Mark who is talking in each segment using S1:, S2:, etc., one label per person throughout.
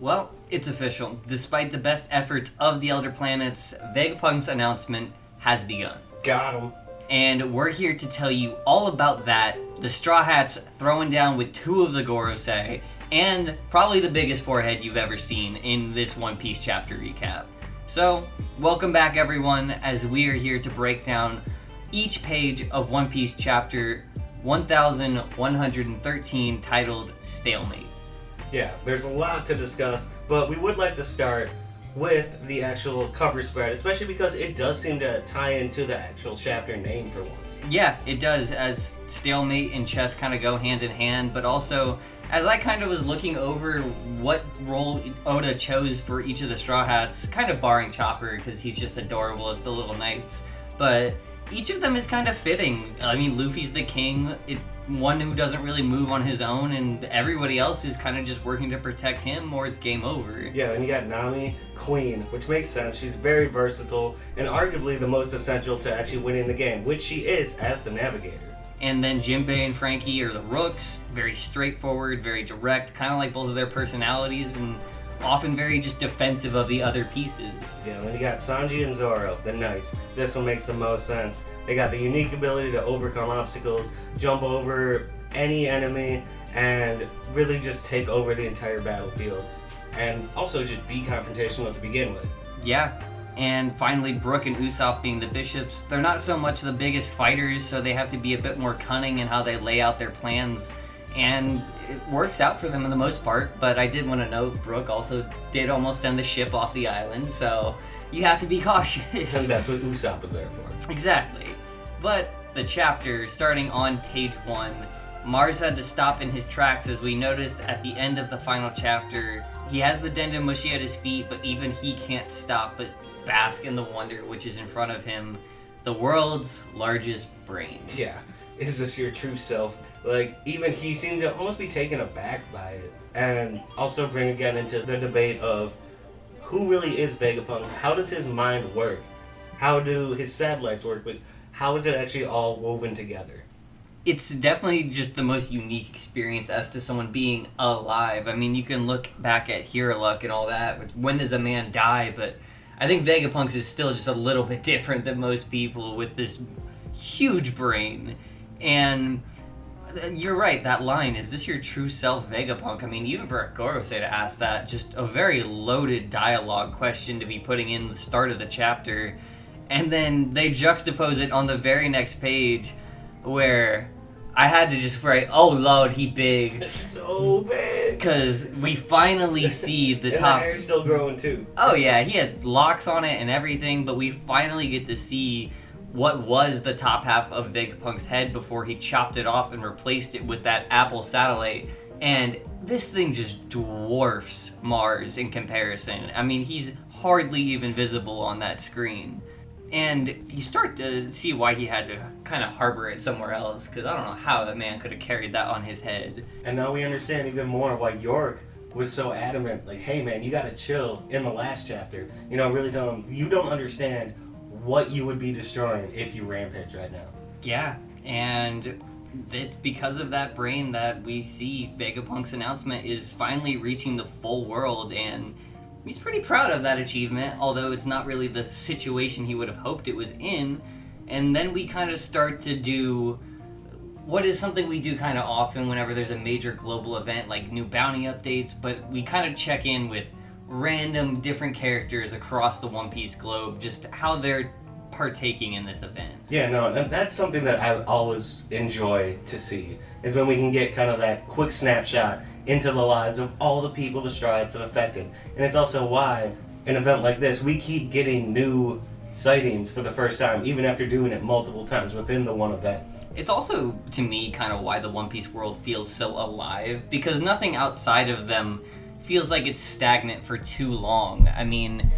S1: Well, it's official. Despite the best efforts of the Elder Planets, Vegapunk's announcement has begun.
S2: Got him.
S1: And we're here to tell you all about that, the Straw Hats throwing down with two of the Gorosei, and probably the biggest forehead you've ever seen in this One Piece chapter recap. So, welcome back everyone, as we are here to break down each page of One Piece chapter 1113 titled Stalemate.
S2: Yeah, there's a lot to discuss, but we would like to start with the actual cover spread, especially because it does seem to tie into the actual chapter name for once.
S1: Yeah, it does, as Stalemate and chess kind of go hand in hand, but also, as I kind of was looking over what role Oda chose for each of the Straw Hats, kind of barring Chopper, because he's just adorable as the little knights, but each of them is kind of fitting. I mean, Luffy's the king, one who doesn't really move on his own, and everybody else is kind of just working to protect him, or it's game over.
S2: Yeah, and you got Nami, Queen, which makes sense. She's very versatile, and arguably the most essential to actually winning the game, which she is as the navigator.
S1: And then Jinbei and Frankie are the rooks, very straightforward, very direct, kind of like both of their personalities, and often very just defensive of the other pieces.
S2: Yeah, and then you got Sanji and Zoro, the knights. This one makes the most sense. They got the unique ability to overcome obstacles, jump over any enemy, and really just take over the entire battlefield. And also just be confrontational to begin with.
S1: Yeah. And finally, Brook and Usopp being the bishops. They're not so much the biggest fighters, so they have to be a bit more cunning in how they lay out their plans. And it works out for them in the most part, but I did want to note Brook also did almost send the ship off the island, so you have to be cautious.
S2: And that's what Usopp was there for.
S1: Exactly. But the chapter, starting on page 1, Mars had to stop in his tracks as we notice at the end of the final chapter. He has the Dendamushi at his feet, but even he can't stop but bask in the wonder which is in front of him. The world's largest brain.
S2: Yeah. Is this your true self? Like, even he seemed to almost be taken aback by it. And also bring again into the debate of who really is Vegapunk? How does his mind work? How do his satellites work? But how is it actually all woven together?
S1: It's definitely just the most unique experience as to someone being alive. I mean, you can look back at Hero Luck and all that. When does a man die? But I think Vegapunk's is still just a little bit different than most people with this huge brain. And you're right, that line, is this your true self, Vegapunk? I mean, even for a Gorosei to ask that, just a very loaded dialogue question to be putting in the start of the chapter. And then they juxtapose it on the very next page, where I had to just write, oh lord, he big.
S2: It's so big.
S1: Because we finally see the
S2: and
S1: top.
S2: the hair's still growing too.
S1: Oh yeah, he had locks on it and everything, but we finally get to see what was the top half of Vegapunk's head before he chopped it off and replaced it with that Apple satellite. And this thing just dwarfs Mars in comparison. I mean, he's hardly even visible on that screen. And you start to see why he had to kind of harbor it somewhere else, because I don't know how that man could have carried that on his head.
S2: And now we understand even more why York was so adamant, like, hey man, you gotta chill in the last chapter. You know, really you don't understand what you would be destroying if you rampage right now.
S1: Yeah, and it's because of that brain that we see Vegapunk's announcement is finally reaching the full world, and he's pretty proud of that achievement, although it's not really the situation he would have hoped it was in. And then we kind of start to do what is something we do kind of often whenever there's a major global event, like new bounty updates, but we kind of check in with random different characters across the One Piece globe, just how they're partaking in this event.
S2: Yeah, no, and that's something that I always enjoy to see, is when we can get kind of that quick snapshot into the lives of all the people the Straw Hats have affected. And it's also why, an event like this, we keep getting new sightings for the first time, even after doing it multiple times within the one event.
S1: It's also, to me, kind of why the One Piece world feels so alive, because nothing outside of them feels like it's stagnant for too long. I mean,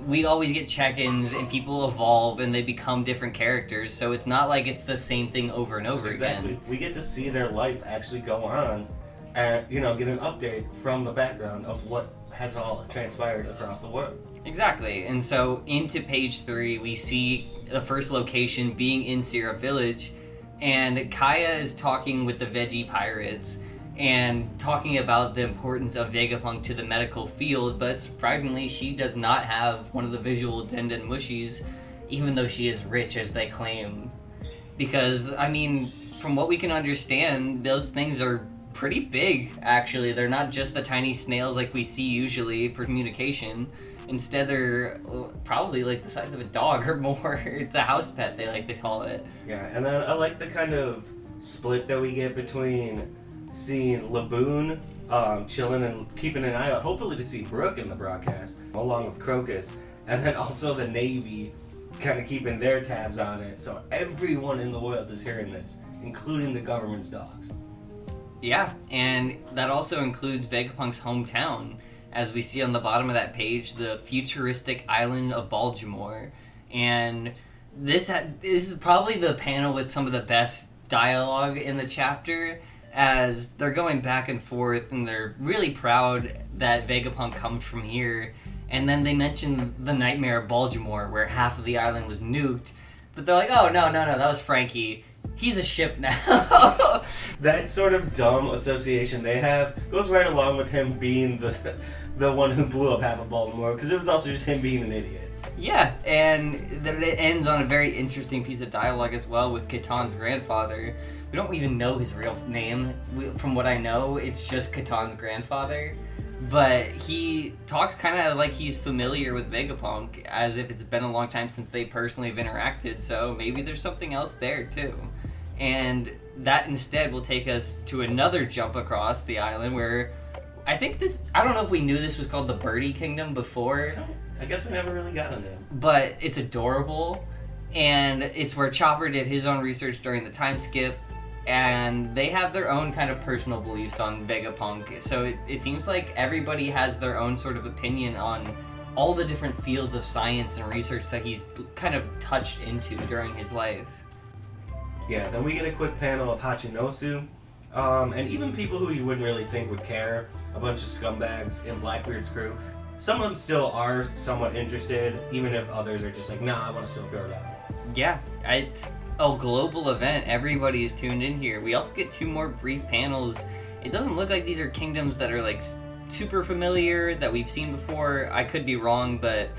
S1: we always get check-ins and people evolve and they become different characters, so it's not like it's the same thing over and over
S2: Exactly.
S1: again.
S2: We get to see their life actually go on and, you know, get an update from the background of what has all transpired across the world.
S1: Exactly. And so into page 3, we see the first location being in Sierra Village, and Kaya is talking with the veggie pirates. and talking about the importance of Vegapunk to the medical field, but surprisingly, she does not have one of the visual Denden Mushies, even though she is rich, as they claim. Because, I mean, from what we can understand, those things are pretty big, actually. They're not just the tiny snails like we see usually for communication. Instead, they're probably like the size of a dog or more. It's a house pet, they like to call it.
S2: Yeah, and then I like the kind of split that we get between seeing Laboon chilling and keeping an eye out, hopefully to see Brook in the broadcast, along with Crocus, and then also the Navy kind of keeping their tabs on it, so everyone in the world is hearing this, including the government's dogs.
S1: Yeah, and that also includes Vegapunk's hometown. As we see on the bottom of that page, the futuristic island of Baldimore. And this is probably the panel with some of the best dialogue in the chapter, as they're going back and forth and they're really proud that Vegapunk comes from here. And then they mention the nightmare of Baldimore, where half of the island was nuked. But they're like, oh, no, that was Frankie. He's a ship now.
S2: That sort of dumb association they have goes right along with him being the one who blew up half of Baltimore, because it was also just him being an idiot.
S1: Yeah, and then it ends on a very interesting piece of dialogue as well with Caton's grandfather. We don't even know his real name. From what I know, it's just Caton's grandfather. But he talks kind of like he's familiar with Vegapunk, as if it's been a long time since they personally have interacted, so maybe there's something else there too. And that instead will take us to another jump across the island where I don't know if we knew this was called the Birdie Kingdom before.
S2: I guess we never really got a name.
S1: But it's adorable, and it's where Chopper did his own research during the time skip, and they have their own kind of personal beliefs on Vegapunk. So it seems like everybody has their own sort of opinion on all the different fields of science and research that he's kind of touched into during his life.
S2: Yeah, then we get a quick panel of Hachinosu, and even people who you wouldn't really think would care, a bunch of scumbags in Blackbeard's crew. Some of them still are somewhat interested, even if others are just like, nah, I want to still throw it out.
S1: Yeah, it's a global event. Everybody is tuned in here. We also get 2 more brief panels. It doesn't look like these are kingdoms that are like super familiar, that we've seen before. I could be wrong, but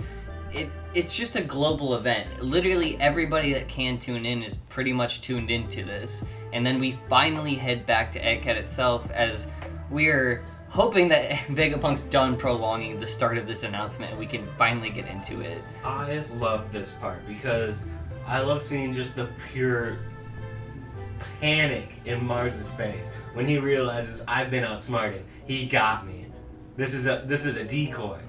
S1: it's just a global event. Literally everybody that can tune in is pretty much tuned into this. And then we finally head back to Egghead itself, as we're hoping that Vegapunk's done prolonging the start of this announcement and we can finally get into it.
S2: I love this part because I love seeing just the pure panic in Mars's face when he realizes I've been outsmarted. He got me. This is a decoy.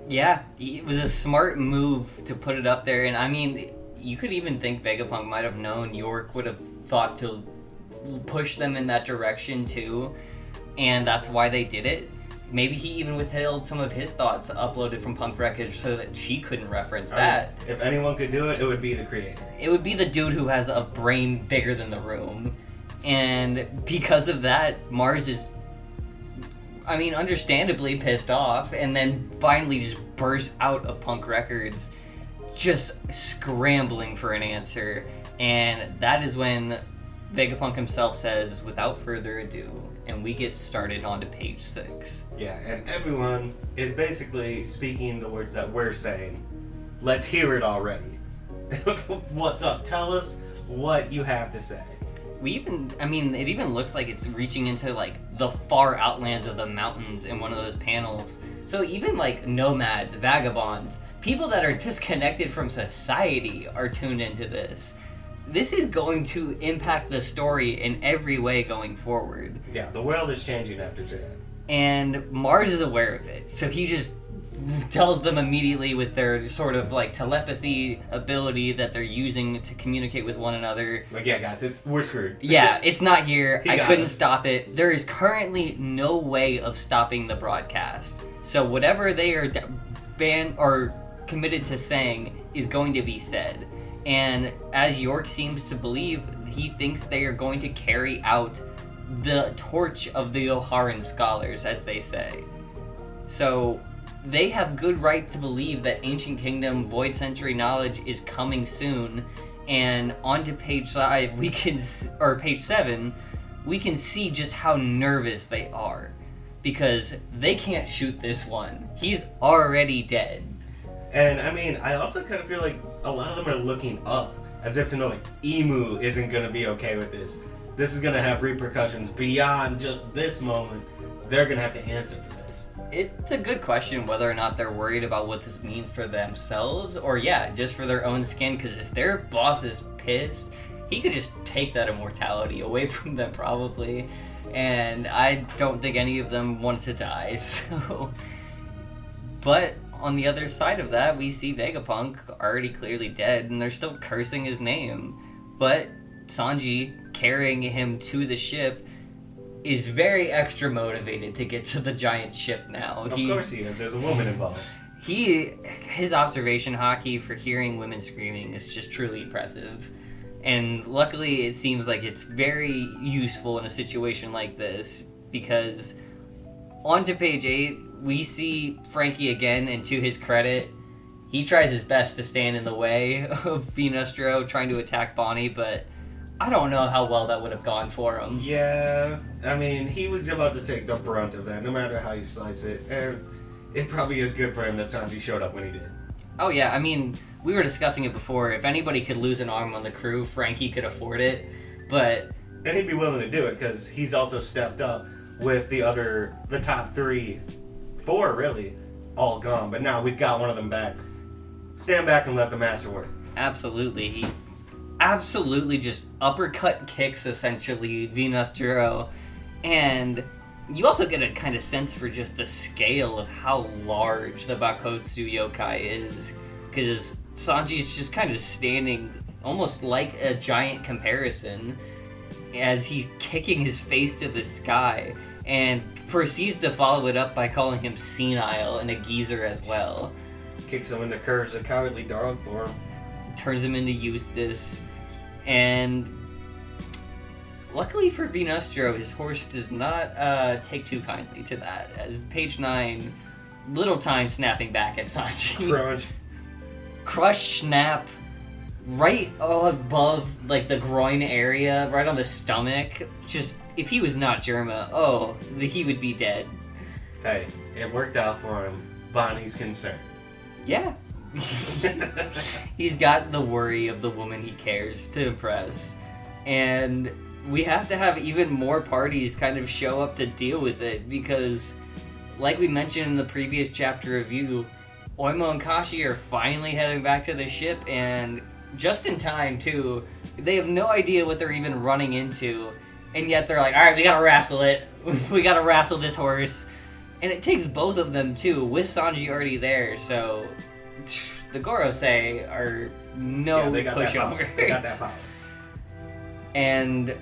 S1: Yeah, it was a smart move to put it up there, and I mean, you could even think Vegapunk might have known York would have thought to push them in that direction too, and that's why they did it. Maybe he even withheld some of his thoughts uploaded from Punk Wreckage so that she couldn't reference that.
S2: If anyone could do it, it would be the creator.
S1: It would be the dude who has a brain bigger than the room, and because of that, Mars is, I mean, understandably pissed off, and then finally just bursts out of Punk Records, just scrambling for an answer. And that is when Vegapunk himself says, without further ado, and we get started on to page 6.
S2: Yeah, and everyone is basically speaking the words that we're saying. Let's hear it already. What's up? Tell us what you have to say.
S1: It even looks like it's reaching into, like, the far outlands of the mountains in one of those panels. So even, like, nomads, vagabonds, people that are disconnected from society are tuned into this. This is going to impact the story in every way going forward.
S2: Yeah, the world is changing after that.
S1: And Mars is aware of it, so he just tells them immediately with their sort of like telepathy ability that they're using to communicate with one another.
S2: Like, yeah, guys, we're screwed.
S1: Yeah, it's not here. I couldn't
S2: us.
S1: stop it. There is currently no way of stopping the broadcast. So whatever they are banned or committed to saying is going to be said. And as York seems to believe, he thinks they are going to carry out the torch of the Oharan scholars, as they say. So they have good right to believe that Ancient Kingdom Void Century knowledge is coming soon. And on to page 5, page 7, we can see just how nervous they are. Because they can't shoot this one. He's already dead.
S2: And I mean, I also kind of feel like a lot of them are looking up, as if to know, like, Emu isn't going to be okay with this. This is going to have repercussions beyond just this moment. They're going to have to answer for this.
S1: It's a good question whether or not they're worried about what this means for themselves, or just for their own skin, because if their boss is pissed, he could just take that immortality away from them, probably. And I don't think any of them want to die, so... But on the other side of that, we see Vegapunk already clearly dead, and they're still cursing his name. But Sanji, carrying him to the ship, is very extra motivated to get to the giant ship now.
S2: Of course he is. There's a woman involved.
S1: His observation hockey for hearing women screaming is just truly impressive. And luckily, it seems like it's very useful in a situation like this, because on to page 8, we see Frankie again, and to his credit, he tries his best to stand in the way of Nusjuro trying to attack Bonnie, but I don't know how well that would have gone for him.
S2: Yeah, I mean, he was about to take the brunt of that, no matter how you slice it, and it probably is good for him that Sanji showed up when he did.
S1: Oh yeah, I mean, we were discussing it before. If anybody could lose an arm on the crew, Frankie could afford it, but...
S2: And he'd be willing to do it, because he's also stepped up with the top 4 really, all gone. But now we've got one of them back. Stand back and let the master work.
S1: Absolutely. He absolutely just uppercut kicks, essentially, Nusjuro. And you also get a kind of sense for just the scale of how large the Bakotsu yokai is. Because Sanji's just kind of standing almost like a giant comparison as he's kicking his face to the sky, and proceeds to follow it up by calling him senile and a geezer as well.
S2: Kicks him into curves, a cowardly dog for him.
S1: Turns him into Eustace. And luckily for Nusjuro, his horse does not take too kindly to that, as page 9, little time snapping back at Sanji.
S2: Crunch.
S1: Crush snap right above like the groin area, right on the stomach. Just, if he was not Germa, he would be dead.
S2: Hey, it worked out for him. Bonnie's concerned.
S1: Yeah. He's got the worry of the woman he cares to impress. And we have to have even more parties kind of show up to deal with it, because like we mentioned in the previous chapter review, Oimo and Kashi are finally heading back to the ship, and just in time too. They have no idea what they're even running into, and yet they're like, alright, we gotta wrestle it. We gotta wrestle this horse. And it takes both of them too, with Sanji already there, so the Gorosei are pushovers.
S2: They got that power.
S1: And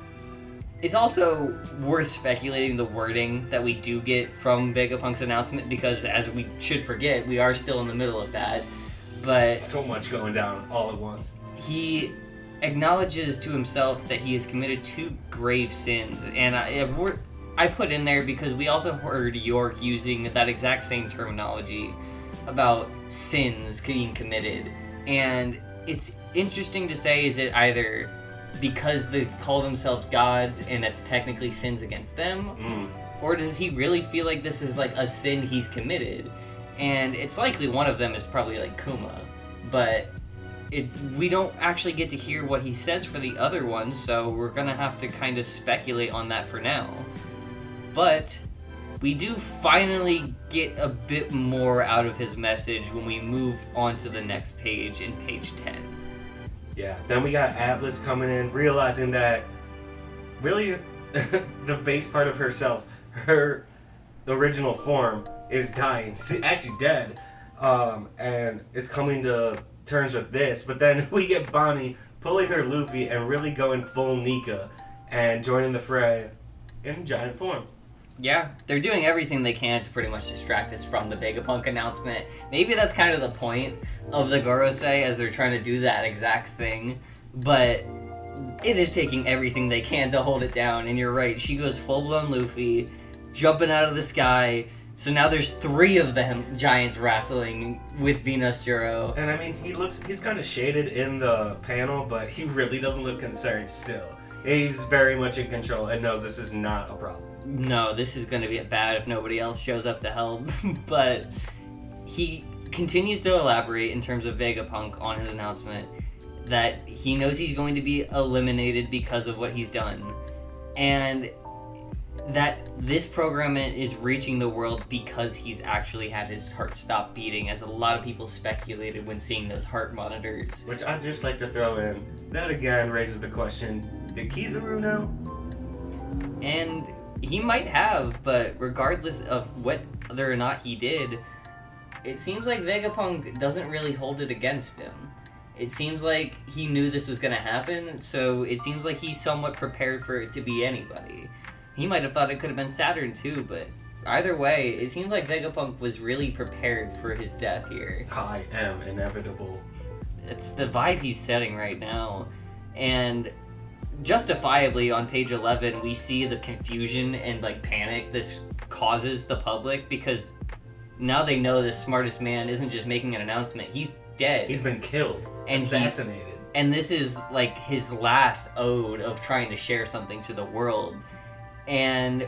S1: it's also worth speculating the wording that we do get from Vegapunk's announcement, because as we should forget, we are still in the middle of that. But
S2: so much going down all at once.
S1: He acknowledges to himself that he has committed 2 grave sins, and I put in there because we also heard York using that exact same terminology about sins being committed. And it's interesting to say, is it either because they call themselves gods and that's technically sins against them, or does he really feel like this is like a sin he's committed? And it's likely one of them is probably like Kuma, but we don't actually get to hear what he says for the other one, so we're gonna have to kind of speculate on that for now. But we do finally get a bit more out of his message when we move on to the next page, in page 10.
S2: Yeah, then we got Atlas coming in, realizing that really the base part of herself, her original form, is dying, actually dead, and is coming to terms with this. But then we get Bonnie pulling her Luffy and really going full Nika and joining the fray in giant form.
S1: Yeah, they're doing everything they can to pretty much distract us from the Vegapunk announcement. Maybe that's kind of the point of the Gorosei, as they're trying to do that exact thing. But it is taking everything they can to hold it down. And you're right, she goes full-blown Luffy, jumping out of the sky. So now there's 3 of them giants wrestling with Nusjuro.
S2: And I mean, he's kind of shaded in the panel, but he really doesn't look concerned still. He's very much in control and knows this is not a problem.
S1: No, this is going to be bad if nobody else shows up to help. But he continues to elaborate in terms of Vegapunk on his announcement that he knows he's going to be eliminated because of what he's done. And that this program is reaching the world because he's actually had his heart stop beating, as a lot of people speculated when seeing those heart monitors.
S2: Which I'd just like to throw in, that again raises the question, did Kizaru know?
S1: And he might have, but regardless of whether or not he did, it seems like Vegapunk doesn't really hold it against him. It seems like he knew this was going to happen, so it seems like he's somewhat prepared for it to be anybody. He might have thought it could have been Saturn too, but either way, it seems like Vegapunk was really prepared for his death here.
S2: I am inevitable.
S1: It's the vibe he's setting right now. And justifiably, on page 11, we see the confusion and panic this causes the public, because now they know the smartest man isn't just making an announcement, he's dead.
S2: He's been killed,
S1: and
S2: assassinated.
S1: And this is his last ode of trying to share something to the world. And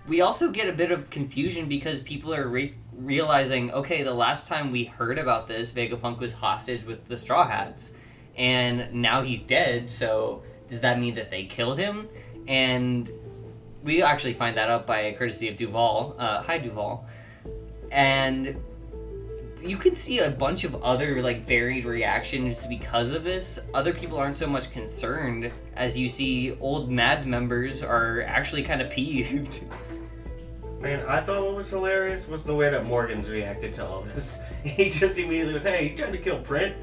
S1: we also get a bit of confusion because people are realizing, okay, the last time we heard about this, Vegapunk was hostage with the Straw Hats, and now he's dead, so does that mean that they killed him? And we actually find that out by courtesy of Duval. Hi, Duval. And you could see a bunch of other varied reactions because of this. Other people aren't so much concerned, as you see old Mads members are actually kind of peeved.
S2: Man, I thought what was hilarious was the way that Morgan's reacted to all this. He just immediately was, hey, he's trying to kill Print.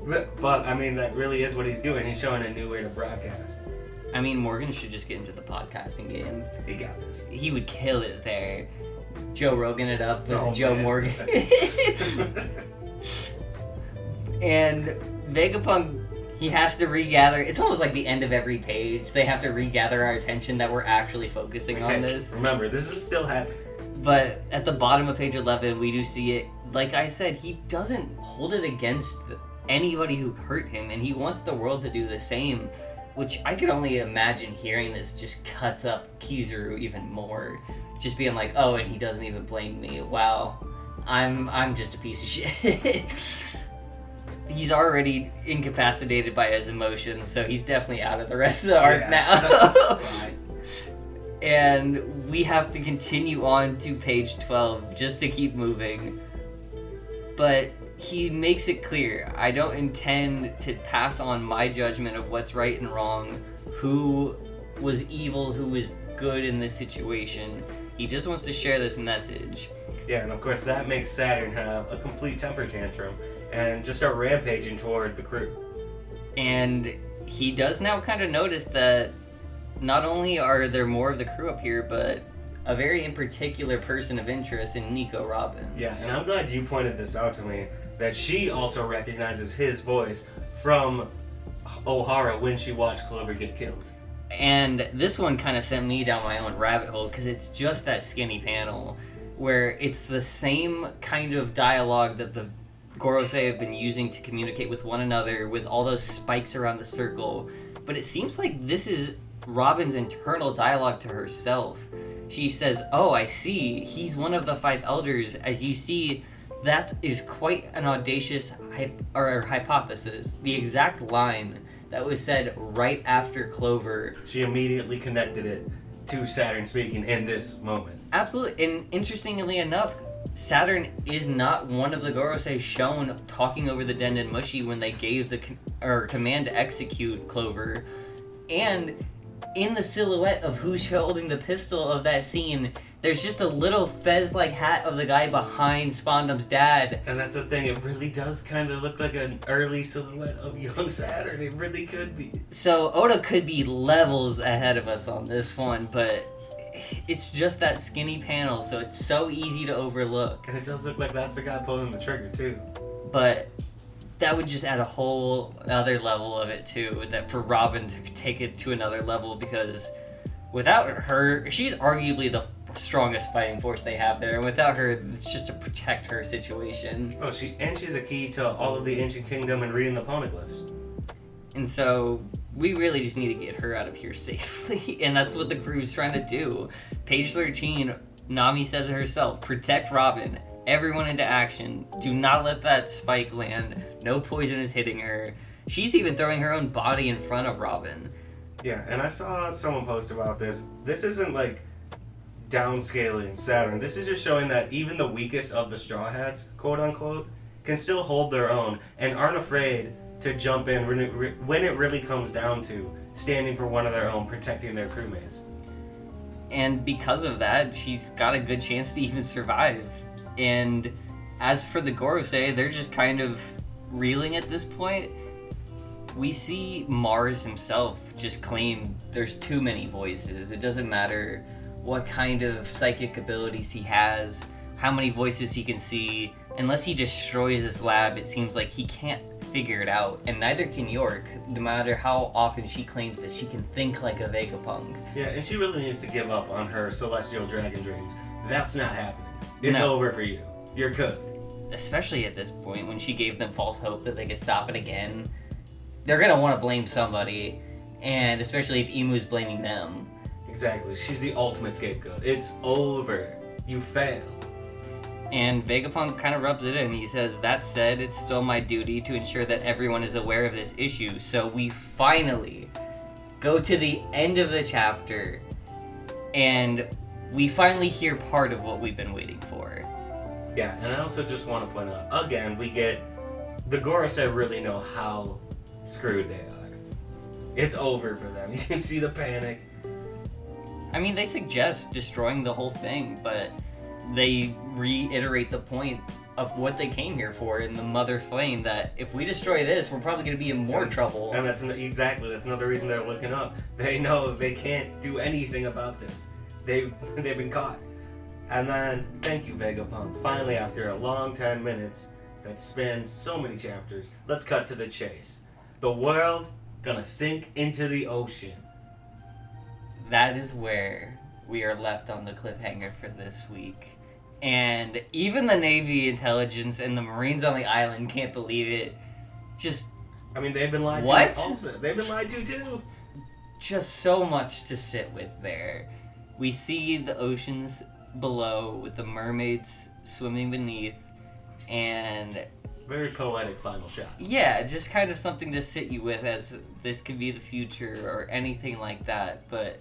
S2: but I mean, that really is what he's doing. He's showing a new way to broadcast.
S1: I mean, Morgan should just get into the podcasting game.
S2: He got this.
S1: He would kill it there. Joe Rogan it up with Joe
S2: man.
S1: Morgan. And Vegapunk, he has to regather. It's almost like the end of every page. They have to regather our attention that we're actually focusing on this.
S2: Remember, this is still happening.
S1: But at the bottom of page 11, we do see it. Like I said, he doesn't hold it against anybody who hurt him, and he wants the world to do the same, which I could only imagine hearing this just cuts up Kizaru even more. Just being like, oh, and he doesn't even blame me. Wow, I'm just a piece of shit. He's already incapacitated by his emotions, so he's definitely out of the rest of the arc now. And we have to continue on to page 12 just to keep moving. But he makes it clear, I don't intend to pass on my judgment of what's right and wrong, who was evil, who was good in this situation. He just wants to share this message.
S2: Yeah, and of course that makes Saturn have a complete temper tantrum and just start rampaging toward the crew.
S1: And he does now kind of notice that not only are there more of the crew up here, but a very in particular person of interest in Nico Robin.
S2: Yeah, and I'm glad you pointed this out to me, that she also recognizes his voice from O'Hara when she watched Clover get killed.
S1: And this one kind of sent me down my own rabbit hole, because it's just that skinny panel where it's the same kind of dialogue that the Gorosei have been using to communicate with one another, with all those spikes around the circle. But it seems like this is Robin's internal dialogue to herself. She says, oh, I see, he's one of the 5 elders. As you see, that is quite an audacious hypothesis. The exact line that was said right after Clover.
S2: She immediately connected it to Saturn speaking in this moment.
S1: Absolutely, and interestingly enough, Saturn is not one of the Gorosei shown talking over the Denden Mushi when they gave the command to execute Clover. And in the silhouette of who's holding the pistol of that scene, there's just a little fez-like hat of the guy behind Spondum's dad.
S2: And that's the thing, it really does kind of look like an early silhouette of young Saturn. It really could be.
S1: So Oda could be levels ahead of us on this one, but it's just that skinny panel, so it's so easy to overlook.
S2: And it does look like that's the guy pulling the trigger, too.
S1: But that would just add a whole other level of it, too, that for Robin to take it to another level, because without her, she's arguably the strongest fighting force they have there, and without her, it's just to protect her situation.
S2: Oh, she's a key to all of the Ancient Kingdom and reading the poneglyphs.
S1: And so we really just need to get her out of here safely, and that's what the crew's trying to do. Page 13, Nami says it herself, protect Robin, everyone into action, do not let that spike land, no poison is hitting her. She's even throwing her own body in front of Robin.
S2: Yeah, and I saw someone post about this. This isn't like downscaling Saturn. This is just showing that even the weakest of the Straw Hats, quote unquote, can still hold their own and aren't afraid to jump in when it really comes down to standing for one of their own, protecting their crewmates.
S1: And because of that, she's got a good chance to even survive. And as for the Gorosei, they're just kind of reeling at this point. We see Mars himself just claim there's too many voices. It doesn't matter what kind of psychic abilities he has, how many voices he can see. Unless he destroys his lab, it seems like he can't figure it out. And neither can York, no matter how often she claims that she can think like a Vegapunk.
S2: Yeah, and she really needs to give up on her celestial dragon dreams. That's not happening. It's over for you. You're cooked.
S1: Especially at this point, when she gave them false hope that they could stop it again. They're gonna want to blame somebody, and especially if Imu's blaming them.
S2: Exactly. She's the ultimate scapegoat. It's over. You failed.
S1: And Vegapunk kind of rubs it in. He says, that said, it's still my duty to ensure that everyone is aware of this issue. So we finally go to the end of the chapter, and we finally hear part of what we've been waiting for.
S2: Yeah, and I also just want to point out, again, we get the Gorosei really know how screwed they are. It's over for them. You see the panic.
S1: I mean, they suggest destroying the whole thing, but they reiterate the point of what they came here for in the Mother Flame, that if we destroy this, we're probably going to be in more trouble.
S2: And that's another reason they're looking up. They know they can't do anything about this. They've been caught. And then, thank you, Vegapunk. Finally, after a long 10 minutes that spanned so many chapters, let's cut to the chase. The world gonna sink into the ocean.
S1: That is where we are left on the cliffhanger for this week. And even the Navy intelligence and the Marines on the island can't believe it.
S2: I mean, they've been lied
S1: what?
S2: to also. They've been lied to too.
S1: Just so much to sit with there. We see the oceans below with the mermaids swimming beneath, and
S2: very poetic final shot.
S1: Yeah, just kind of something to sit you with, as this could be the future or anything like that. But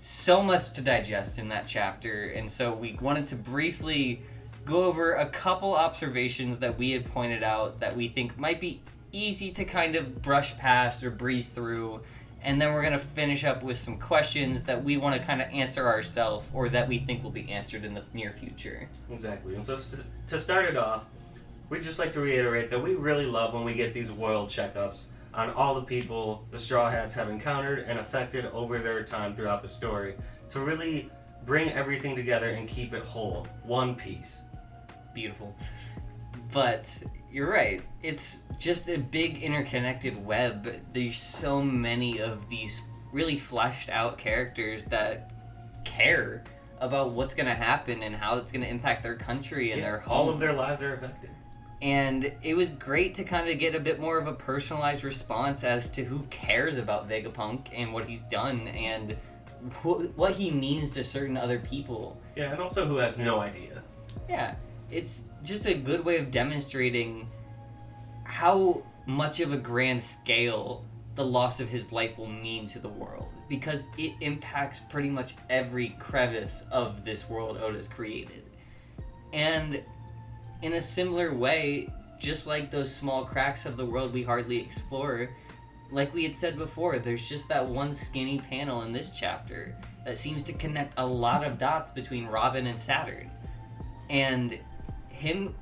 S1: so much to digest in that chapter, and so we wanted to briefly go over a couple observations that we had pointed out that we think might be easy to kind of brush past or breeze through, and then we're going to finish up with some questions that we want to kind of answer ourselves, or that we think will be answered in the near future.
S2: Exactly. And so to start it off, we'd just like to reiterate that we really love when we get these world checkups on all the people the Straw Hats have encountered and affected over their time throughout the story, to really bring everything together and keep it whole. One piece.
S1: Beautiful. But you're right. It's just a big interconnected web. There's so many of these really fleshed out characters that care about what's going to happen and how it's going to impact their country and their home.
S2: All of their lives are affected.
S1: And it was great to kind of get a bit more of a personalized response as to who cares about Vegapunk and what he's done and what he means to certain other people.
S2: Yeah, and also who has no idea.
S1: Yeah, it's just a good way of demonstrating how much of a grand scale the loss of his life will mean to the world, because it impacts pretty much every crevice of this world Oda's created. And in a similar way, just like those small cracks of the world we hardly explore, like we had said before, there's just that one skinny panel in this chapter that seems to connect a lot of dots between Robin and Saturn. And him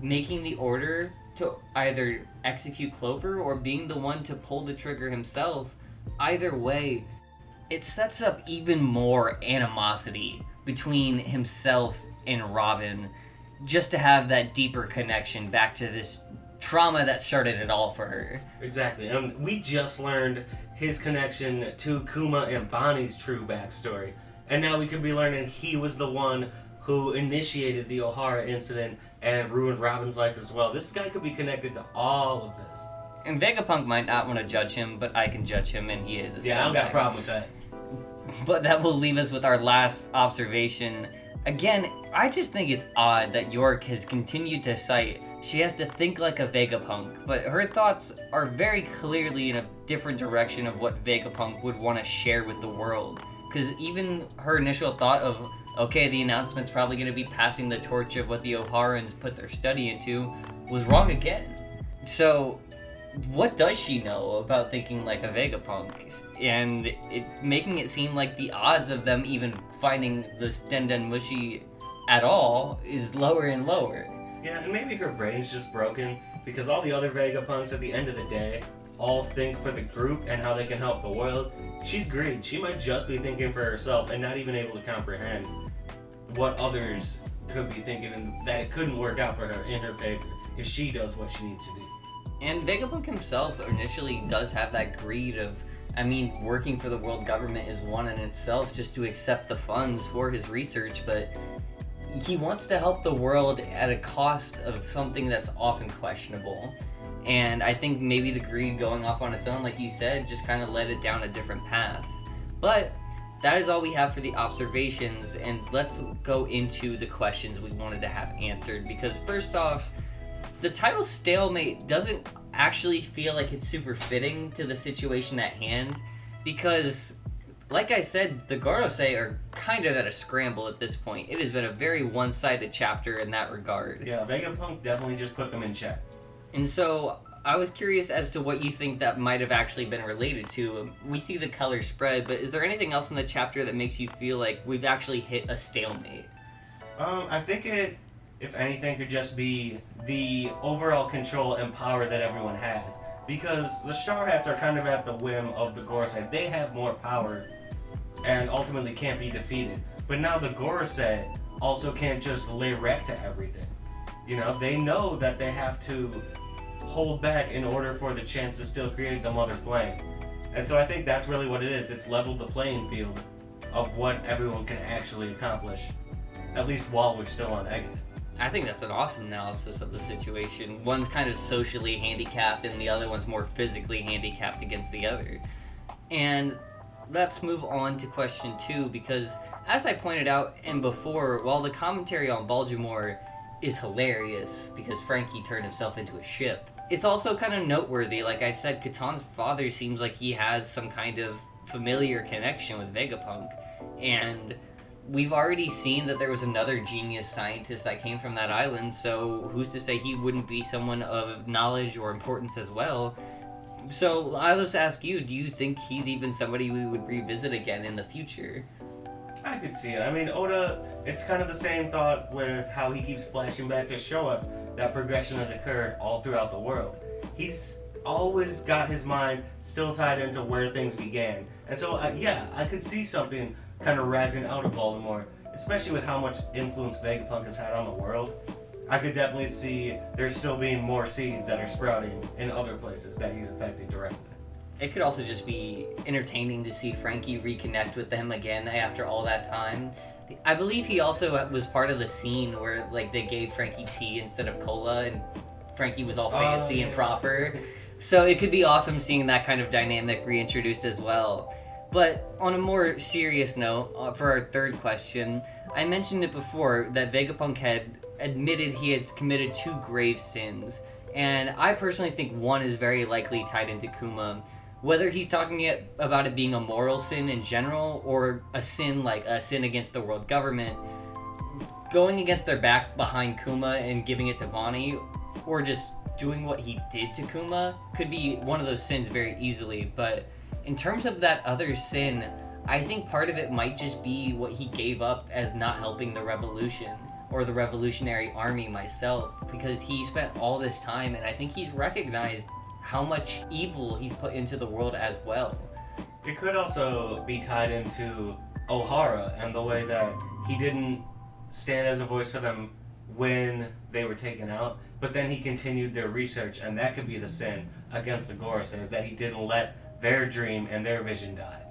S1: making the order to either execute Clover or being the one to pull the trigger himself, either way, it sets up even more animosity between himself and Robin, just to have that deeper connection back to this trauma that started it all for her.
S2: Exactly. We just learned his connection to Kuma and Bonnie's true backstory. And now we could be learning he was the one who initiated the Ohara incident and ruined Robin's life as well. This guy could be connected to all of this.
S1: And Vegapunk might not want to judge him, but I can judge him, and he is a
S2: Yeah, I don't got a
S1: scumbag.
S2: problem with that.
S1: But that will leave us with our last observation. Again, I just think it's odd that York has continued to cite she has to think like a Vegapunk, but her thoughts are very clearly in a different direction of what Vegapunk would want to share with the world. Because even her initial thought of, okay, the announcement's probably going to be passing the torch of what the Oharans put their study into, was wrong again. So, what does she know about thinking like a Vegapunk? And making it seem like the odds of them even finding the Stenden Mushi at all is lower and lower.
S2: Yeah, and maybe her brain's just broken, because all the other Vegapunks at the end of the day all think for the group and how they can help the world. She's greed. She might just be thinking for herself and not even able to comprehend what others could be thinking, and that it couldn't work out for her in her favor if she does what she needs to do.
S1: And Vegapunk himself initially does have that greed of, working for the world government is one in itself just to accept the funds for his research, but he wants to help the world at a cost of something that's often questionable. And I think maybe the greed going off on its own, like you said, just kind of led it down a different path. But that is all we have for the observations, and let's go into the questions we wanted to have answered. Because first off, the title Stalemate doesn't actually feel like it's super fitting to the situation at hand, because, like I said, the Gorosei are kind of at a scramble at this point. It has been a very one-sided chapter in that regard.
S2: Yeah, Vegapunk definitely just put them in check.
S1: And so, I was curious as to what you think that might have actually been related to. We see the color spread, but is there anything else in the chapter that makes you feel like we've actually hit a stalemate?
S2: I think it, if anything, could just be the overall control and power that everyone has. Because the Straw Hats are kind of at the whim of the Gorosei. They have more power and ultimately can't be defeated. But now the Gorosei also can't just lay wreck to everything. You know, they know that they have to hold back in order for the chance to still create the Mother Flame. And so I think that's really what it is. It's leveled the playing field of what everyone can actually accomplish, at least while we're still on Egghead.
S1: I think that's an awesome analysis of the situation. One's kind of socially handicapped and the other one's more physically handicapped against the other. And let's move on to question 2, because as I pointed out and before, while the commentary on Baldimore is hilarious because Frankie turned himself into a ship, it's also kind of noteworthy. Like I said, Katan's father seems like he has some kind of familiar connection with Vegapunk, and we've already seen that there was another genius scientist that came from that island, so who's to say he wouldn't be someone of knowledge or importance as well? So I'll just ask you, do you think he's even somebody we would revisit again in the future?
S2: I could see it. I mean, Oda, it's kind of the same thought with how he keeps flashing back to show us that progression has occurred all throughout the world. He's always got his mind still tied into where things began. And so, I could see something kind of rising out of Baldimore, especially with how much influence Vegapunk has had on the world. I could definitely see there still being more seeds that are sprouting in other places that he's affected directly.
S1: It could also just be entertaining to see Frankie reconnect with them again after all that time. I believe he also was part of the scene where they gave Frankie tea instead of cola, and Frankie was all fancy and proper. So it could be awesome seeing that kind of dynamic reintroduced as well. But on a more serious note, for our third question, I mentioned it before that Vegapunk had admitted he had committed 2 grave sins, and I personally think one is very likely tied into Kuma. Whether he's talking about it being a moral sin in general, or a sin like a sin against the world government, going against their back behind Kuma and giving it to Bonnie, or just doing what he did to Kuma, could be one of those sins very easily. But in terms of that other sin, I think part of it might just be what he gave up as not helping the revolution, or the Revolutionary Army myself, because he spent all this time, and I think he's recognized how much evil he's put into the world as well.
S2: It could also be tied into Ohara and the way that he didn't stand as a voice for them when they were taken out, but then he continued their research, and that could be the sin against the Gorosei, is that he didn't let their dream and their vision die.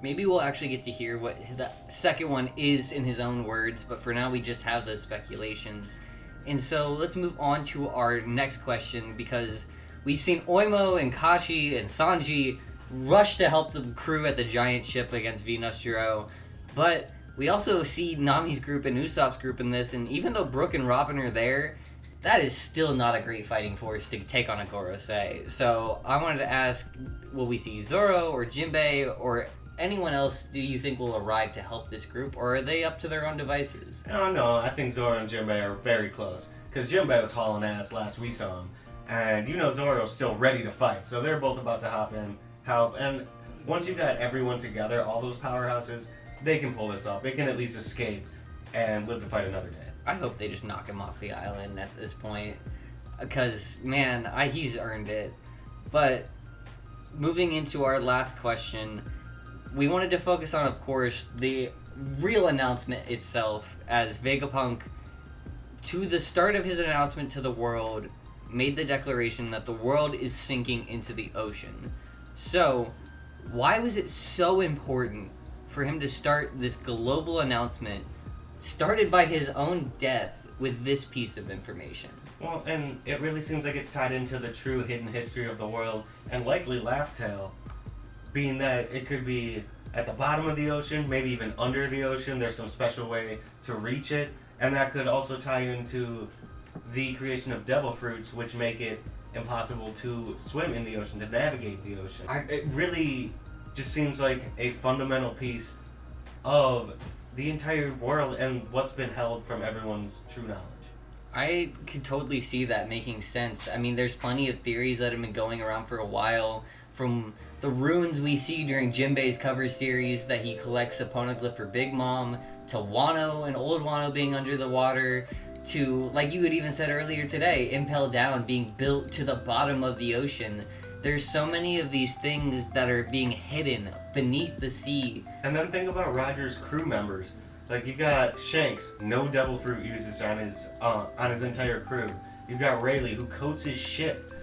S1: Maybe we'll actually get to hear what the second one is in his own words, but for now we just have those speculations. And so let's move on to our next question, because we've seen Oimo and Kashi and Sanji rush to help the crew at the giant ship against Nusjuro, but we also see Nami's group and Usopp's group in this, and even though Brook and Robin are there, that is still not a great fighting force to take on a Gorosei. So I wanted to ask, will we see Zoro or Jinbei or anyone else do you think will arrive to help this group, or are they up to their own devices?
S2: Oh no, I think Zoro and Jinbei are very close. Because Jinbei was hauling ass last we saw him. And Zoro's still ready to fight, so they're both about to hop in, help. And once you've got everyone together, all those powerhouses, they can pull this off. They can at least escape and live to fight another day.
S1: I hope they just knock him off the island at this point. Because, man, he's earned it. But moving into our last question, we wanted to focus on, of course, the real announcement itself, as Vegapunk, to the start of his announcement to the world, made the declaration that the world is sinking into the ocean. So, why was it so important for him to start this global announcement, started by his own death, with this piece of information?
S2: Well, and it really seems like it's tied into the true hidden history of the world, and likely Laugh Tale, being that it could be at the bottom of the ocean, maybe even under the ocean. There's some special way to reach it, and that could also tie into the creation of devil fruits, which make it impossible to swim in the ocean, to navigate the ocean. It really just seems like a fundamental piece of the entire world and what's been held from everyone's true knowledge.
S1: I could totally see that making sense. I mean, there's plenty of theories that have been going around for a while, from the runes we see during Jinbei's cover series that he collects a poneglyph for Big Mom, to Wano and Old Wano being under the water, to, like you had even said earlier today, Impel Down being built to the bottom of the ocean. There's so many of these things that are being hidden beneath the sea.
S2: And then think about Roger's crew members. Like, you got Shanks, no devil fruit uses on his entire crew. You've got Rayleigh, who coats his ship.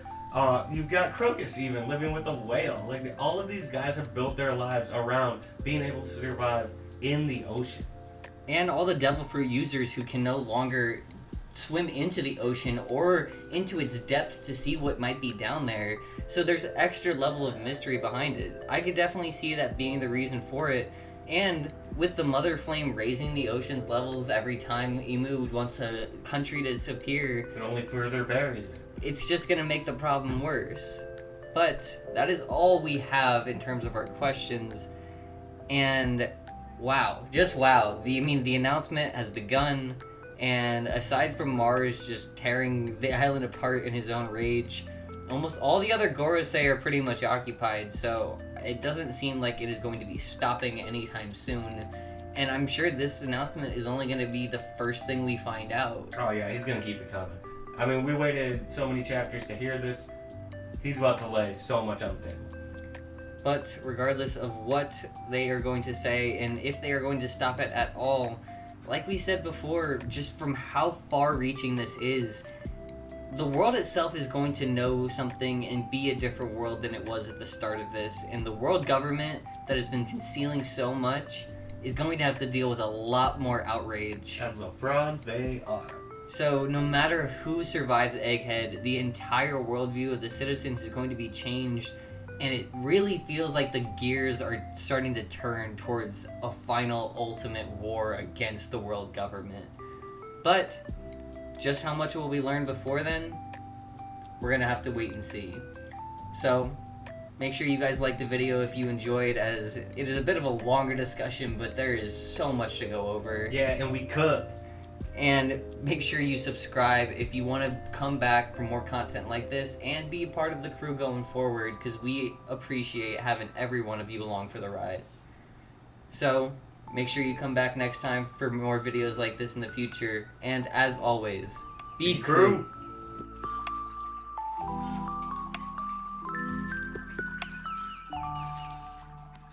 S2: You've got Crocus even living with a whale. Like, all of these guys have built their lives around being able to survive in the ocean.
S1: And all the devil fruit users who can no longer swim into the ocean or into its depths to see what might be down there. So there's an extra level of mystery behind it. I could definitely see that being the reason for it. And with the Mother Flame raising the ocean's levels every time Imu wants a country to disappear,
S2: It only further buries it.
S1: it's just going to make the problem worse. But that is all we have in terms of our questions. And wow, just wow. The announcement has begun. And aside from Mars just tearing the island apart in his own rage, almost all the other Gorosei are pretty much occupied, so it doesn't seem like it is going to be stopping anytime soon. And I'm sure this announcement is only going to be the first thing we find out.
S2: Oh yeah, he's gonna keep it coming. I mean, we waited so many chapters to hear this. He's about to lay so much on the table.
S1: But regardless of what they are going to say, and if they are going to stop it at all, like we said before, just from how far-reaching this is, the world itself is going to know something and be a different world than it was at the start of this. And the world government that has been concealing so much is going to have to deal with a lot more outrage.
S2: As the frauds they are.
S1: So no matter who survives Egghead, the entire worldview of the citizens is going to be changed. And it really feels like the gears are starting to turn towards a final ultimate war against the world government. But just how much will we learn before then? We're going to have to wait and see. So make sure you guys like the video if you enjoyed, as it is a bit of a longer discussion, but there is so much to go over.
S2: Yeah, and we cooked.
S1: And make sure you subscribe if you want to come back for more content like this and be a part of the crew going forward, because we appreciate having every one of you along for the ride. So make sure you come back next time for more videos like this in the future. And as always, be crew.